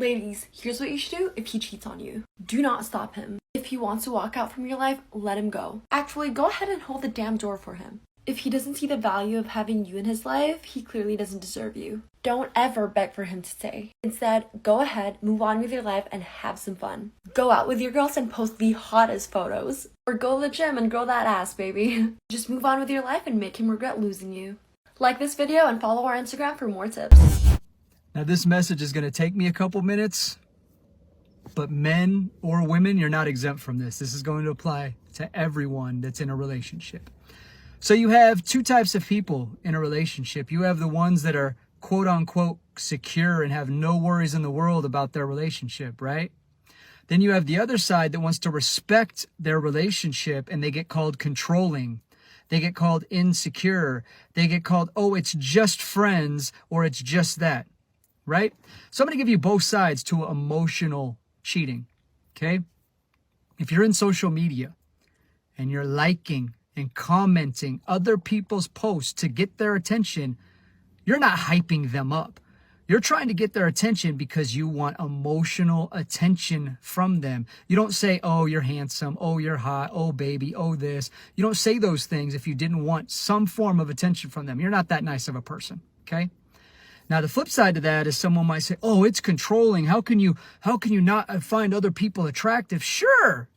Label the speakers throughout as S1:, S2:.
S1: Ladies, here's what you should do if he cheats on you. Do not stop him. If he wants to walk out from your life, let him go. Actually, go ahead and hold the damn door for him. If he doesn't see the value of having you in his life, he clearly doesn't deserve you. Don't ever beg for him to stay. Instead, go ahead, move on with your life, and have some fun. Go out with your girls and post the hottest photos. Or go to the gym and grow that ass, baby. Just move on with your life and make him regret losing you. Like this video and follow our Instagram for more tips.
S2: Now this message is going to take me a couple minutes, but men or women, you're not exempt from this. This is going to apply to everyone that's in a relationship. So you have two types of people in a relationship. You have the ones that are quote unquote secure and have no worries in the world about their relationship, right? Then you have the other side that wants to respect their relationship, and they get called controlling. They get called insecure. They get called, oh, it's just friends, or it's just that, right? So I'm going to give you both sides to emotional cheating, okay? If you're in social media and you're liking and commenting other people's posts to get their attention, you're not hyping them up. You're trying to get their attention because you want emotional attention from them. You don't say, oh, you're handsome, oh, you're hot, oh, baby, oh, this. You don't say those things if you didn't want some form of attention from them. You're not that nice of a person, okay? Now, the flip side to that is someone might say, oh, it's controlling. How can you not find other people attractive? Sure,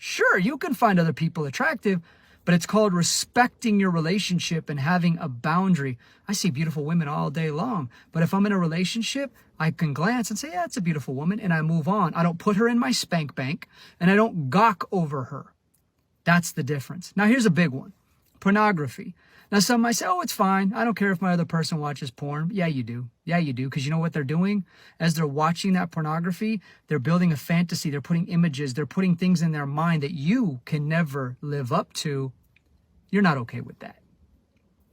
S2: you can find other people attractive, but it's called respecting your relationship and having a boundary. I see beautiful women all day long, but if I'm in a relationship, I can glance and say, yeah, it's a beautiful woman, and I move on. I don't put her in my spank bank, and I don't gawk over her. That's the difference. Now, here's a big one. Pornography. Now, some might say, oh, it's fine. I don't care if my other person watches porn. Yeah, you do. Yeah, you do. Because you know what they're doing? As they're watching that pornography, they're building a fantasy. They're putting images. They're putting things in their mind that you can never live up to. You're not okay with that.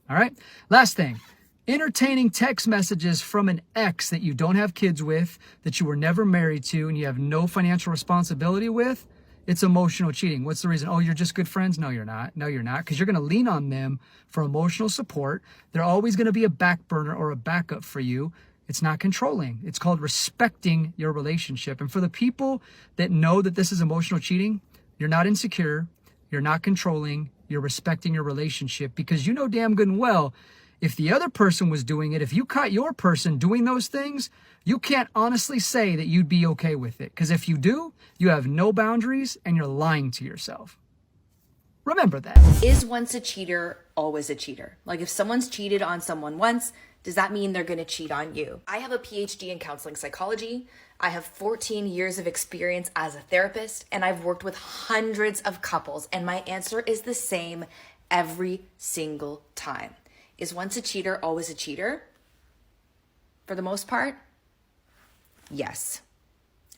S2: All right? Last thing. Entertaining text messages from an ex that you don't have kids with, that you were never married to, and you have no financial responsibility with. It's emotional cheating. What's the reason? Oh, you're just good friends? No, you're not. No, you're not. Because you're going to lean on them for emotional support. They're always going to be a back burner or a backup for you. It's not controlling. It's called respecting your relationship. And for the people that know that this is emotional cheating, you're not insecure. You're not controlling. You're respecting your relationship, because you know damn good and well, if the other person was doing it, if you caught your person doing those things, you can't honestly say that you'd be okay with it. Because if you do, you have no boundaries and you're lying to yourself. Remember that.
S3: Is once a cheater always a cheater? Like, if someone's cheated on someone once, does that mean they're going to cheat on you? I have a PhD in counseling psychology. I have 14 years of experience as a therapist, and I've worked with hundreds of couples, and my answer is the same every single time. Is once a cheater always a cheater? For the most part, yes.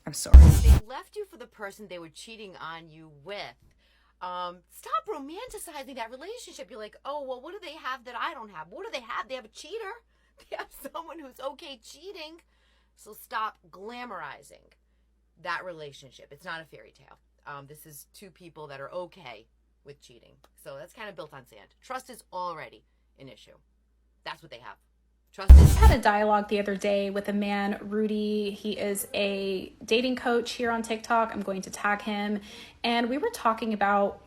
S3: I'm sorry.
S4: They left you for the person they were cheating on you with. Stop romanticizing that relationship. You're like, oh, well, what do they have that I don't have? What do they have? They have a cheater. They have someone who's okay cheating. So stop glamorizing that relationship. It's not a fairy tale. This is two people that are okay with cheating. So that's kind of built on sand. Trust is already an issue. That's what they have. Trust is.
S5: I had a dialogue the other day with a man, Rudy. He is a dating coach here on TikTok. I'm going to tag him. And we were talking about,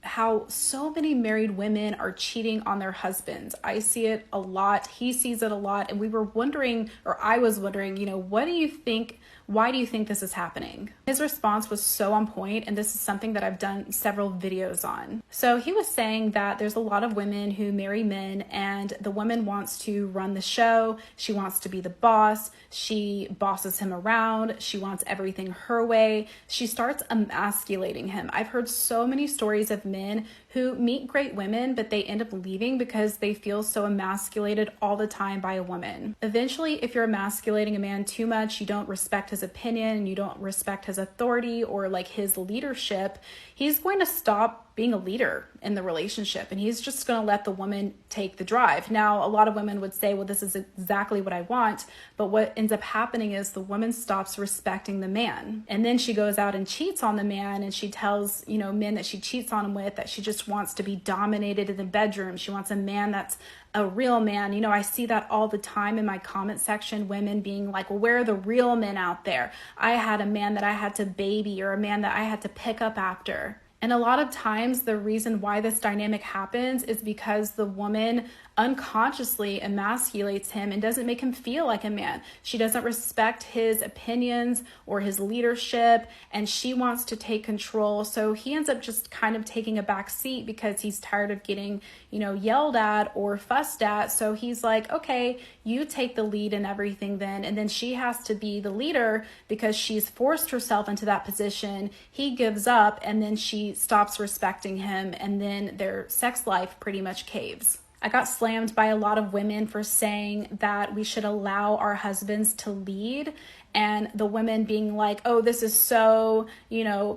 S5: how so many married women are cheating on their husbands. I see it a lot. He sees it a lot. And we were wondering, or I was wondering, what do you think? Why do you think this is happening? His response was so on point, and this is something that I've done several videos on. So he was saying that there's a lot of women who marry men, and the woman wants to run the show. She wants to be the boss. She bosses him around. She wants everything her way. She starts emasculating him. I've heard so many stories of men who meet great women, but they end up leaving because they feel so emasculated all the time by a woman. Eventually, if you're emasculating a man too much, you don't respect his opinion, and you don't respect his authority or like his leadership, he's going to stop being a leader in the relationship, and he's just going to let the woman take the drive. Now, a lot of women would say, well, this is exactly what I want, but what ends up happening is the woman stops respecting the man, and then she goes out and cheats on the man, and she tells, men that she cheats on him with that she just wants to be dominated in the bedroom. She wants a man that's a real man. You know, I see that all the time in my comment section, women being like, well, where are the real men out there? I had a man that I had to baby, or a man that I had to pick up after. And a lot of times the reason why this dynamic happens is because the woman unconsciously emasculates him and doesn't make him feel like a man. She doesn't respect his opinions or his leadership, and she wants to take control. So he ends up just kind of taking a back seat because he's tired of getting, yelled at or fussed at. So he's like, okay, you take the lead in everything then. And then she has to be the leader because she's forced herself into that position. He gives up, and then she stops respecting him, and then their sex life pretty much caves. I got slammed by a lot of women for saying that we should allow our husbands to lead, and the women being like, oh, this is so,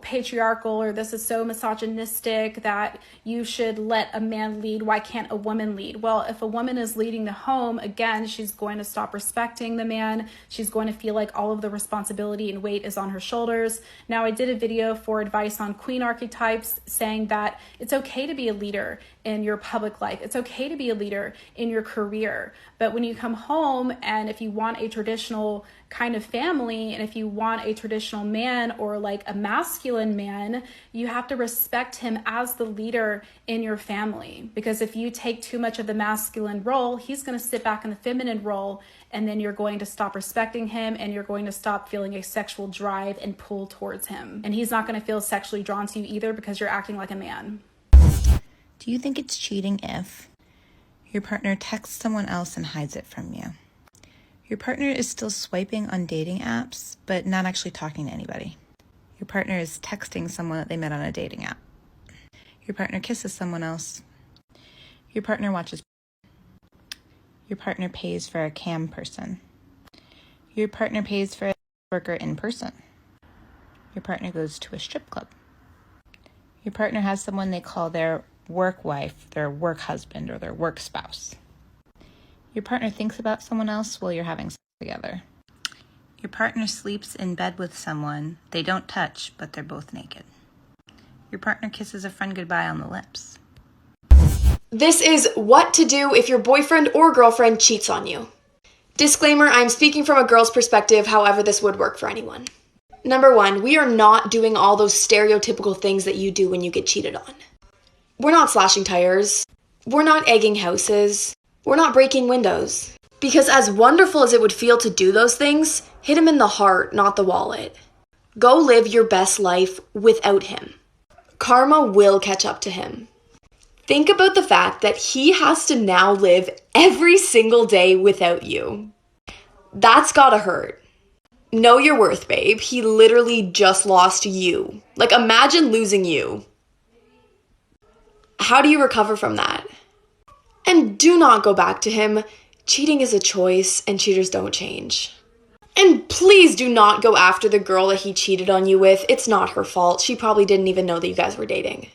S5: patriarchal, or this is so misogynistic that you should let a man lead. Why can't a woman lead? Well, if a woman is leading the home, again, she's going to stop respecting the man. She's going to feel like all of the responsibility and weight is on her shoulders. Now, I did a video for advice on queen archetypes saying that it's okay to be a leader in your public life. It's okay to be a leader in your career. But when you come home, and if you want a traditional kind of family, and if you want a traditional man or like a masculine man, you have to respect him as the leader in your family. Because if you take too much of the masculine role, he's going to sit back in the feminine role, and then you're going to stop respecting him, and you're going to stop feeling a sexual drive and pull towards him. And he's not going to feel sexually drawn to you either because you're acting like a man.
S6: Do you think it's cheating if your partner texts someone else and hides it from you? Your partner is still swiping on dating apps, but not actually talking to anybody. Your partner is texting someone that they met on a dating app. Your partner kisses someone else. Your partner watches. Your partner pays for a cam person. Your partner pays for a worker in person. Your partner goes to a strip club. Your partner has someone they call their work wife, their work husband, or their work spouse. Your partner thinks about someone else while you're having sex together. Your partner sleeps in bed with someone they don't touch, but they're both naked. Your partner kisses a friend goodbye on the lips.
S1: This is what to do if your boyfriend or girlfriend cheats on you. Disclaimer, I'm speaking from a girl's perspective, however this would work for anyone. Number 1, we are not doing all those stereotypical things that you do when you get cheated on. We're not slashing tires. We're not egging houses. We're not breaking windows. Because as wonderful as it would feel to do those things, hit him in the heart, not the wallet. Go live your best life without him. Karma will catch up to him. Think about the fact that he has to now live every single day without you. That's gotta hurt. Know your worth, babe. He literally just lost you. Like, imagine losing you. How do you recover from that? And do not go back to him. Cheating is a choice, and cheaters don't change. And please do not go after the girl that he cheated on you with. It's not her fault. She probably didn't even know that you guys were dating.